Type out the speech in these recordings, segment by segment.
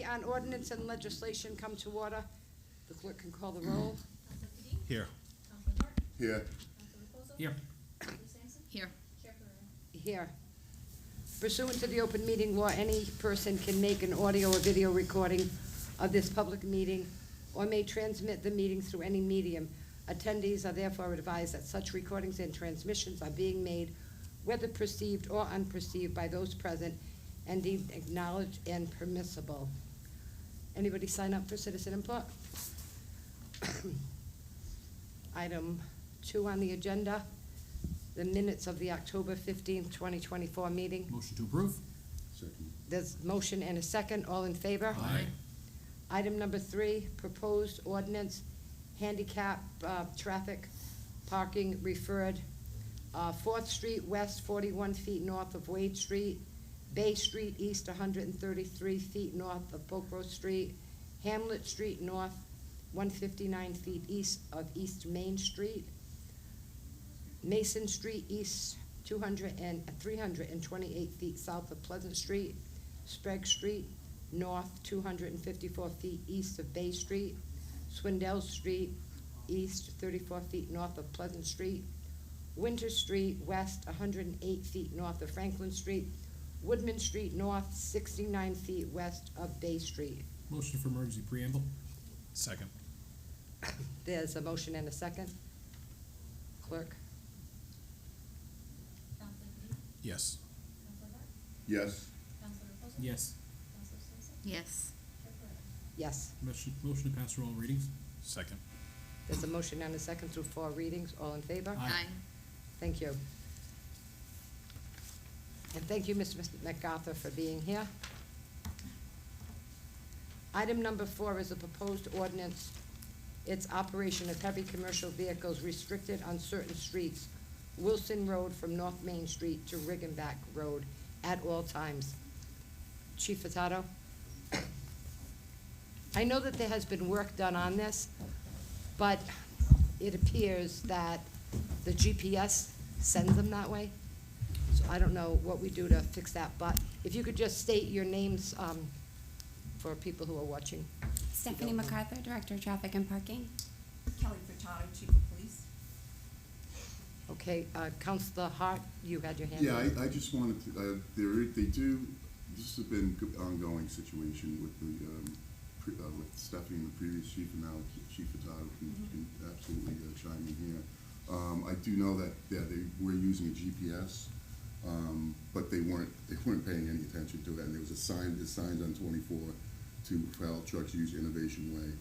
on ordinance and legislation come to order. The clerk can call the roll. Counselor Kadeem? Here. Counselor Hart? Here. Counselor Reposo? Here. Counselor Sampson? Here. Chair Pereira? Here. Pursuant to the open meeting law, any person can make an audio or video recording of this public meeting or may transmit the meeting through any medium. Attendees are therefore advised that such recordings and transmissions are being made, whether perceived or unperceived, by those present and deemed acknowledged and permissible. Anybody sign up for citizen input? Item 2 on the agenda, the minutes of the October 15th, 2024 meeting. Motion to approve? Second. There's motion and a second. All in favor? Aye. Item number 3, proposed ordinance, handicap traffic parking referred. 4th Street West, 41 feet north of Wade Street. Bay Street East, 133 feet north of Pokro Street. Hamlet Street North, 159 feet east of East Main Street. Mason Street East, 328 feet south of Pleasant Street. Sprague Street North, 254 feet east of Bay Street. Swindell Street East, 34 feet north of Pleasant Street. Winter Street West, 108 feet north of Franklin Street. Woodman Street North, 69 feet west of Bay Street. Motion for emergency preamble? Second. There's a motion and a second. Clerk? Counselor Kadeem? Yes. Counselor Hart? Yes. Counselor Reposo? Yes. Counselor Sampson? Yes. Chair Pereira? Yes. Motion to pass through all readings? Second. There's a motion and a second through 4 readings. All in favor? Aye. Thank you. And thank you, Mr. MacArthur, for being here. Item number 4 is a proposed ordinance. It's operation of heavy commercial vehicles restricted on certain streets. Wilson Road from North Main Street to Riggenbach Road at all times. Chief Furtado? I know that there has been work done on this, but it appears that the GPS sends them that way. So I don't know what we do to fix that, but if you could just state your names for people who are watching. Stephanie MacArthur, Director of Traffic and Parking. Kelly Furtado, Chief of Police. Okay, Councilor Hart, you had your hand Yeah, up. I just wanted to, this has been an ongoing situation with with Stephanie and the previous chief, and now Chief Furtado can absolutely chime in here. I do know that, yeah, they were using a GPS, but they weren't paying any attention to it, and there was a sign, there's signs on 24 for all trucks use Innovation Way.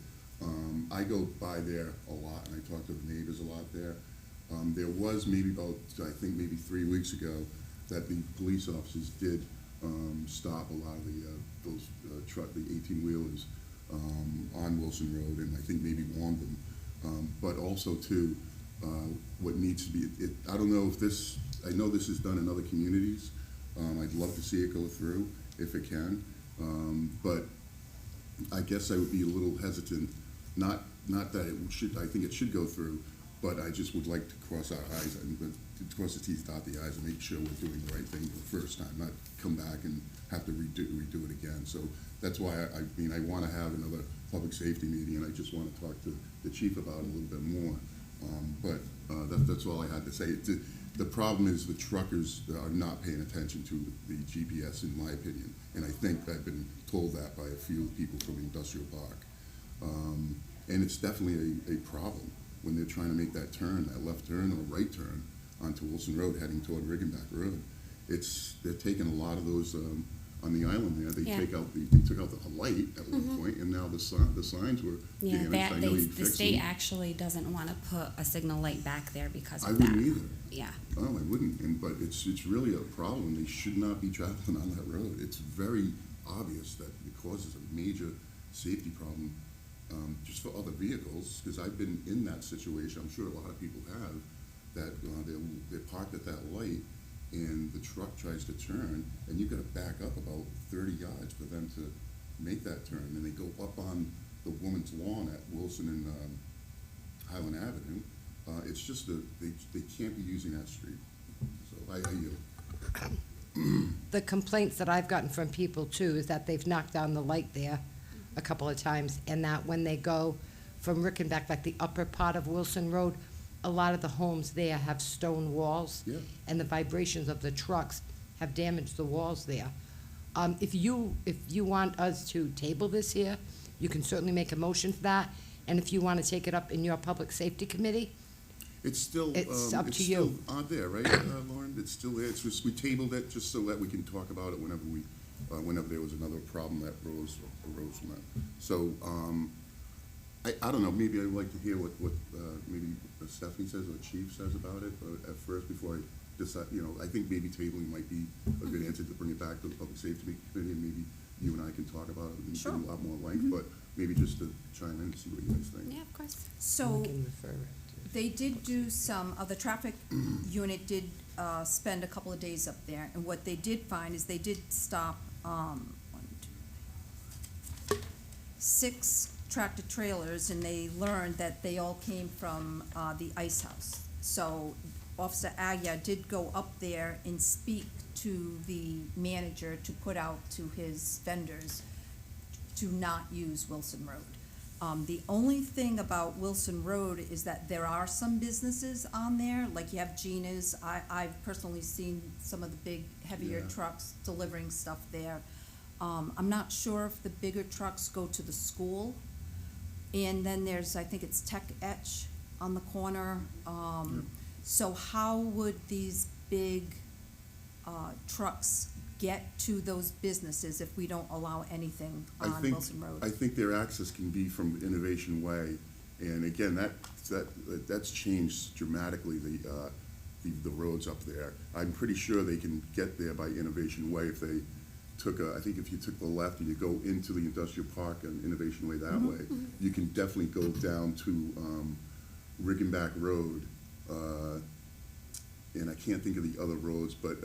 I go by there a lot, and I talk to the neighbors a lot there. There was maybe about, I think maybe 3 weeks ago, that the police officers did stop a lot of the 18-wheelers on Wilson Road, and I think maybe warned them. But also too, what needs to be, I don't know if this, I know this is done in other communities. I'd love to see it go through if it can, but I guess I would be a little hesitant, not that it should, I think it should go through, but I just would like to cross our eyes and to cross the T's, dot the I's, and make sure we're doing the right thing the first time, not come back and have to redo it again. So that's why I mean, I want to have another public safety meeting, and I just want to talk to the chief about it a little bit more. But that's all I had to say. The problem is the truckers are not paying attention to the GPS, in my opinion, and I think I've been told that by a few people from the industrial park. And it's definitely a problem when they're trying to make that turn, that left turn or right turn onto Wilson Road heading toward Riggenbach Road. They're taking a lot of those on the island there. They Yeah. they took out the light at one point, and now the signs were Yeah, damaged. I know he the fixed state them. actually doesn't want to put a signal light back there because I of that. wouldn't either. Yeah. Oh, I wouldn't, but it's really a problem. They should not be traveling on that road. It's very obvious that it causes a major safety problem just for other vehicles, because I've been in that situation, I'm sure a lot of people have, that they're parked at that light and the truck tries to turn, and you've got to back up about 30 yards for them to make that turn, and they go up on the woman's lawn at Wilson and Highland Avenue. It's just they can't be using that street. So I yield. The complaints that I've gotten from people too is that they've knocked down the light there a couple of times, and that when they go from Rickenback, like the upper part of Wilson Road, a lot of the homes there have stone walls. Yeah. And the vibrations of the trucks have damaged the walls there. If you want us to table this here, you can certainly make a motion for that. And if you want to take it up in your public safety committee, It's still, It's up it's to still you. on there, right, Lauren? It's still there. It's just, we tabled it just so that we can talk about it whenever there was another problem that arose from that. So, I don't know, maybe I'd like to hear what maybe Stephanie says or the chief says about it at first before I decide, I think maybe tabling might be a good answer to bring it back to the public safety committee, and maybe you and I can talk about it Sure. in a lot more length, but maybe just to chime in and see what you guys think. Yeah, of course. So we can refer it to. they did do some, the traffic unit did spend a couple of days up there, and what they did find is they did stop 6 tractor trailers, and they learned that they all came from the ice house. So Officer Agia did go up there and speak to the manager to put out to his vendors to not use Wilson Road. The only thing about Wilson Road is that there are some businesses on there, like you have Gina's. I've personally seen some of the big, heavier Yeah. trucks delivering stuff there. I'm not sure if the bigger trucks go to the school. And then there's, I think it's Tech Etch on the corner. So how would these big trucks get to those businesses if we don't allow anything on Wilson Road? I think their access can be from Innovation Way, and again, that's changed dramatically, the roads up there. I'm pretty sure they can get there by Innovation Way if they took I think if you took the left and you go into the industrial park on Innovation Way that way, you can definitely go down to Rickenback Road, and I can't think of the other roads, but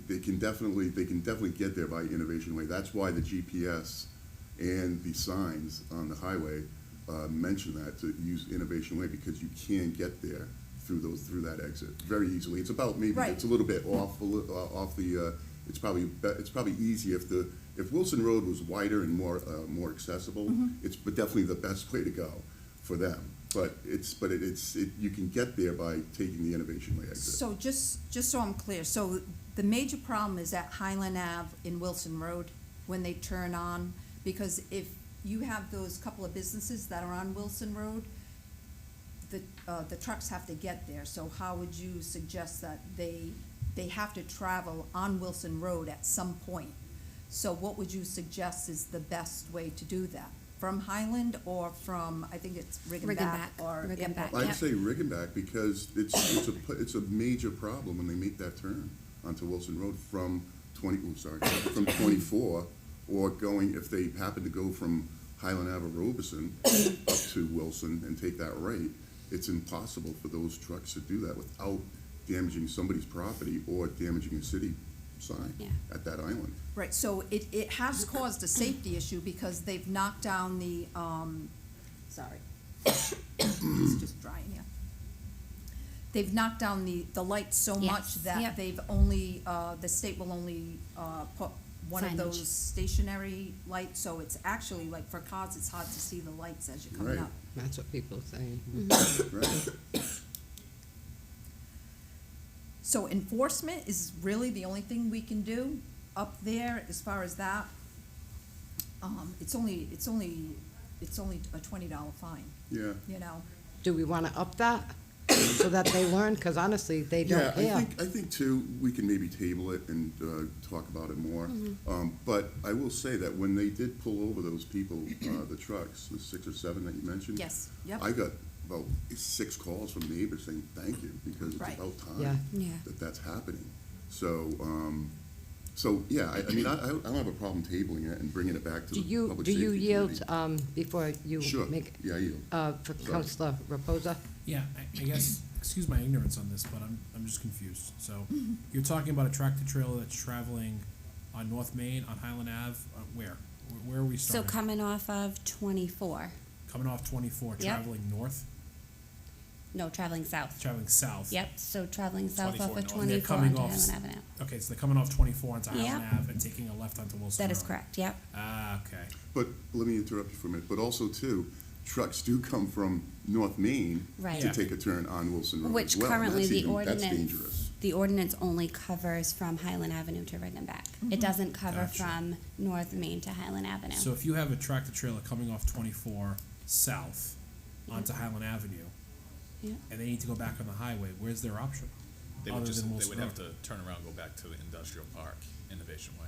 they can definitely get there by Innovation Way. That's why the GPS and the signs on the highway mention that, to use Innovation Way, because you can get there through that exit very easily. It's about maybe Right. it's a little bit off the. It's probably easy if Wilson Road was wider and more accessible. It's definitely the best way to go for them. But you can get there by taking the Innovation Way exit. So just so I'm clear, so the major problem is at Highland Ave in Wilson Road when they turn on, because if you have those couple of businesses that are on Wilson Road, the trucks have to get there. So how would you suggest that they have to travel on Wilson Road at some point? So what would you suggest is the best way to do that? From Highland or from, I think it's Rickenback or Rickenback. Airport? I'd say Rickenback, because it's a major problem when they make that turn onto Wilson Road from 24, or going, if they happen to go from Highland Ave or Robeson up to Wilson and take that right, it's impossible for those trucks to do that without damaging somebody's property or damaging a city sign Yeah. at that island. Right, so it has caused a safety issue because they've knocked down the, sorry, it's just drying here. They've knocked down the lights so Yes, much that yep. they've only, the state will only, put one of Signage. those stationary lights, so it's actually, like, for cars, it's hard to see the lights as you're coming Right. up. That's what people are saying. Right? So enforcement is really the only thing we can do up there as far as that. It's only a $20 fine, Yeah. you know? Do we want to up that so that they learn? Because honestly, they don't care. I think too, we can maybe table it and talk about it more. But I will say that when they did pull over those people, the trucks, the 6 or 7 that you mentioned. Yes, yep. I got about 6 calls from neighbors saying thank you, because it's Right. about Yeah. time Yeah. that's happening. So yeah, I mean, I don't have a problem tabling it and bringing it back to Do the you, public do safety you yield, committee. before you Sure, make, yeah, I yield. for Sorry. Counselor Reposa? Yeah, I guess, excuse my ignorance on this, but I'm just confused. So, you're talking about a tractor trailer that's traveling on North Main, on Highland Ave, where? Where are we So starting? coming off of 24. Coming off 24, Yep. traveling north? No, traveling south. traveling south. Yep, so traveling south off 24 of north. And they're 24 coming onto off Highland Avenue. Okay, so they're coming off 24 onto Yeah. Highland Ave and taking a left onto Wilson That is Road. correct, yep. Ah, okay. But let me interrupt you for a minute, but also too, trucks do come from North Main Right. to Yeah. take a turn on Wilson Road Which as well. and currently that's the even- ordinance. That's dangerous. The ordinance only covers from Highland Avenue to Riggenback. It doesn't cover Gotcha. from North Main to Highland Avenue. So if you have a tractor trailer coming off 24 south onto Highland Avenue, Yeah. and they need to go back on the highway, where's their option? They Other would just, than they Wilson would have Road. to turn around, and go back to the industrial park, Innovation Way.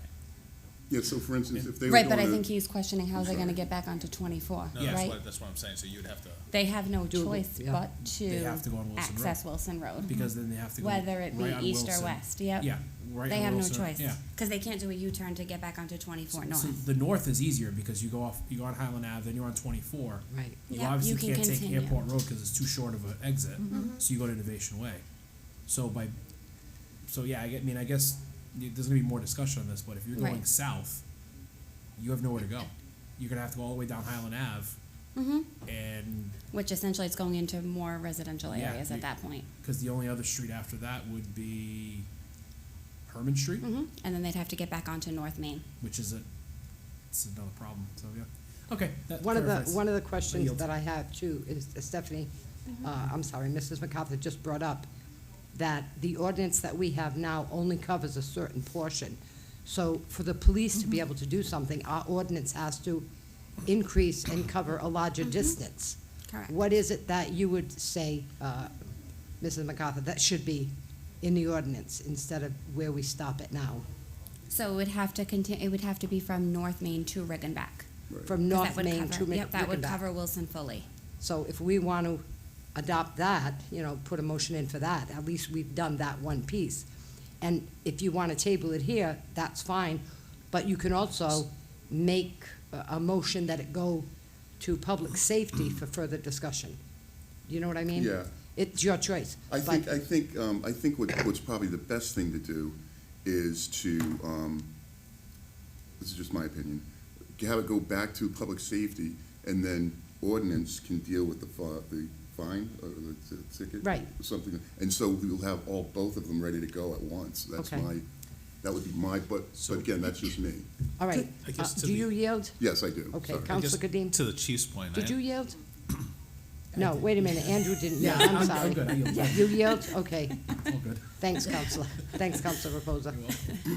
Yeah, so for instance, if they were Right, but I going think to, he's questioning how I'm they're gonna sorry. get back onto 24, No, Yeah. right? that's what I'm saying, so you'd have to, They have no Doable, choice yeah. but They have to go on to Wilson Road. access Wilson Road, Because then they have to go whether it be right on east or Wilson. west, yep. Yeah, right They on have no Wilson. choice, Yeah. cause they can't do a U-turn to get back onto 24 So north. the north is easier because you go on Highland Ave, then you're on 24. Right. You Yeah, obviously you can can't take continue. Airport Road because it's too short of an exit, so you go to Innovation Way. So yeah, I guess there's gonna be more discussion on this, but if you're going Right. south, you have nowhere to go. You're gonna have to go all the way down Highland Ave, Mm-hmm. and Which essentially is going into more residential Yeah, areas you- at that point. because the only other street after that would be Herman Street, Mm-hmm. And then they'd have to get back onto North Main. which is it's another problem. So yeah, okay. That One of the, clarifies. one of the questions yield. that I have too is Stephanie, I'm sorry, Mrs. MacArthur just brought up that the ordinance that we have now only covers a certain portion. So for the police to be able to do something, our ordinance has to increase and cover a larger distance. Correct. What is it that you would say, Mrs. MacArthur, that should be in the ordinance instead of where we stop it now? So it would have to continue, it would have to be from North Main to Riggenback. right. From 'Cause that North would Main cover- to Yep, that would Rickenback. cover Wilson fully. So if we want to adopt that, put a motion in for that, at least we've done that one piece. And if you want to table it here, that's fine, but you can also make a motion that it go to public safety for further discussion. You know what I mean? Yeah. It's your choice. I but- think what's probably the best thing to do is to, this is just my opinion, have it go back to public safety, and then ordinance can deal with the fine, or the ticket. Right. Or something, and so we'll have both of them ready to go at once. That's Okay. that would be but again, that's just me. All right. I guess to Do the- you yield? Yes, I do. Okay, Sorry. I Counselor guess Kadim? to the chief's point, Did I- you yield? No, wait a minute, Andrew didn't yield, Yeah, I'm sorry. I'm good. I yield. You yield? Okay, All good. thanks, Counselor. Thanks, Counselor Reposa.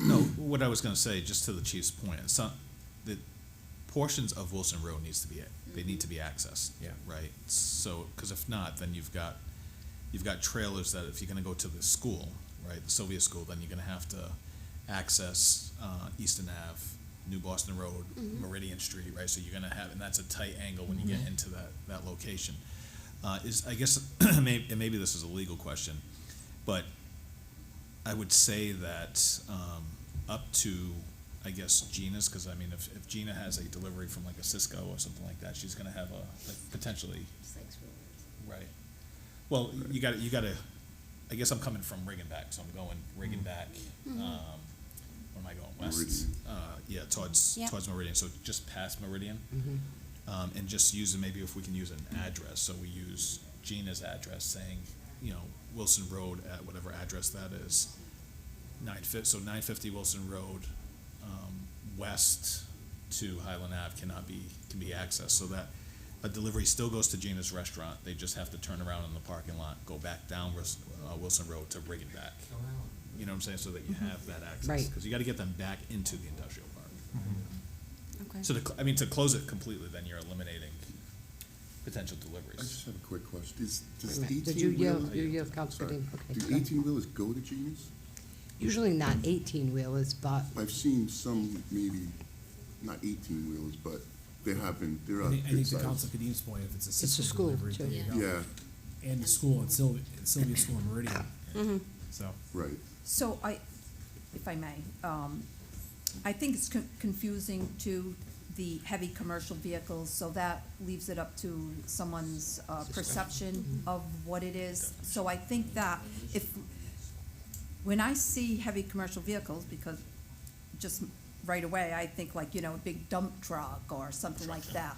No, what I was gonna say, just to the chief's point, it's not, the portions of Wilson Road needs to be, they need to be accessed. Yeah. Right, so, cause if not, then you've got trailers that if you're gonna go to the school, right, the Sylvia School, then you're gonna have to access, Easton Ave, New Boston Road, Meridian Street, right, so you're gonna have, and that's a tight angle when you get into that location. I guess, maybe this is a legal question, but I would say that, up to, I guess, Gina's, cause I mean, if Gina has a delivery from like a Cisco or something like that, she's gonna have potentially, right. Well, you gotta, I guess I'm coming from Riggenback, so I'm going Riggenback, where am I going, west? Meridian. Yeah, towards Yep. Meridian, so just past Meridian. And just using, maybe if we can use an address, so we use Gina's address saying, Wilson Road at whatever address that is. 950 Wilson Road, west to Highland Ave can be accessed, so that a delivery still goes to Gina's restaurant, they just have to turn around in the parking lot, go back down Wilson Road to bring it back. You know what I'm saying, so that you have that access. Right. Cause you gotta get them back into the industrial park. Okay. So to close it completely, then you're eliminating potential I deliveries. just have a quick question. Does Wait a minute. Did you 18 yield? wheelers? You yield, Counselor Sorry. Kadim? Okay. Do 18-wheelers go to Gina's? Usually not 18-wheelers, but I've seen some, maybe, not 18-wheelers, but there have been, there are I think good to size. Counselor Kadim's point, if it's a It's a Cisco school, delivery, too. there you go. Yeah, And the school at Sylvia School in Meridian. Mm-hmm. So right. So if I may, I think it's confusing to the heavy commercial vehicles, so that leaves it up to someone's perception of what it is. So I think that when I see heavy commercial vehicles, because just right away, I think like, a big dump truck or something like that,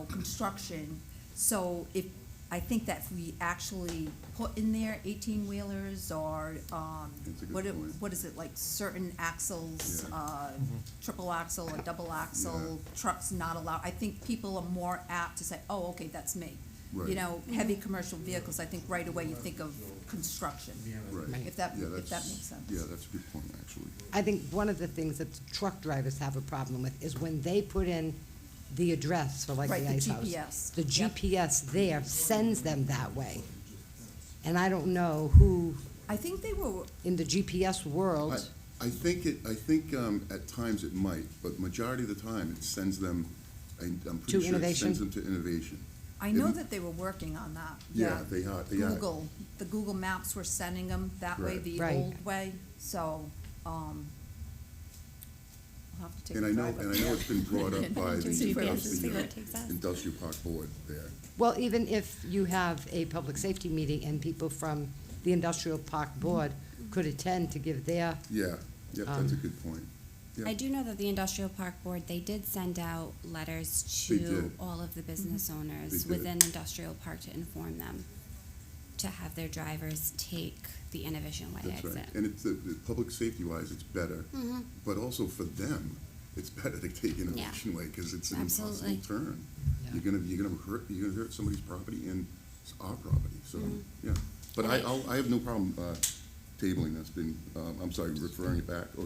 construction. So if I think that if we actually put in there 18-wheelers or, That's a good point. what is it, like certain axles, Yeah. triple axle or double axle, trucks not allowed, I think people are more apt to say, oh, okay, that's me. You Right. know, heavy commercial vehicles, I think right away you think of construction, Right. if that, Yeah, if that that's- makes sense. Yeah, that's a good point, actually. I think one of the things that truck drivers have a problem with is when they put in the address for like Right, the the ice house. GPS. The Yep. GPS there sends them that way. And I don't know who I think they were, in the GPS world, I think at times it might, but majority of the time it sends them, I'm To pretty sure it innovation? sends them to innovation. I know And- that they were working on that, Yeah, they are. Google, the Google Maps were sending them that way, Right. the Right. old way, so, I'll have to take And a I know, drive up and I know there. it's been brought up by the Just GPS to see where it industrial, takes us. industrial park board there. well, even if you have a public safety meeting and people from the industrial park board could attend to give their, Yeah, yep, that's a good point. Yeah. I do know that the industrial park board, they did send out letters They to did. all of the business owners They did. within industrial park to inform them to have their drivers take the Innovation Way That's exit. right. And it's, the public safety wise, it's better, Mhm. but also for them, it's better to take Innovation Way, because it's an impossible Absolutely. turn. Yeah. You're gonna hurt somebody's property and it's our property, so, Mhm. yeah. But And I have no problem, tabling that's been, I'm sorry, referring it back, or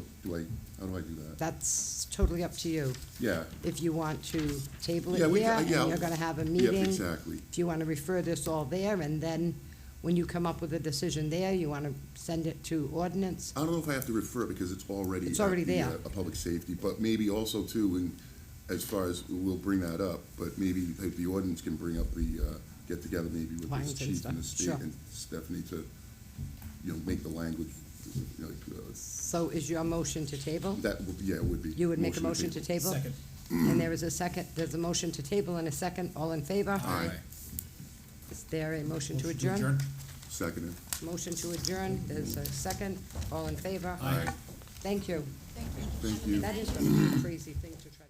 how do I do that? that's totally up to you. Yeah, If you want to table Yeah, it we here, ca- and yeah. you're gonna have a yep, meeting. exactly. If you wanna refer this all there, and then when you come up with a decision there, you wanna send it to ordinance. I don't know if I have to refer it because it's already. It's already at the, there. A public safety, but maybe also too, and as far as, we'll bring that up, but maybe if the ordinance can bring up the, get together maybe with Lines the and chief and the stuff, state sure. and Stephanie to, make the language, like, So is your motion to table? that, yeah, it would be. You would make a motion to table? Second. And there is a second, there's a motion to table and a second, all in favor? Aye. Is there a motion to Motion adjourn? Seconded. Motion to adjourn, there's a second, all in favor? Aye. Thank you. Thank you. Thank you. That is gonna be a crazy thing to try.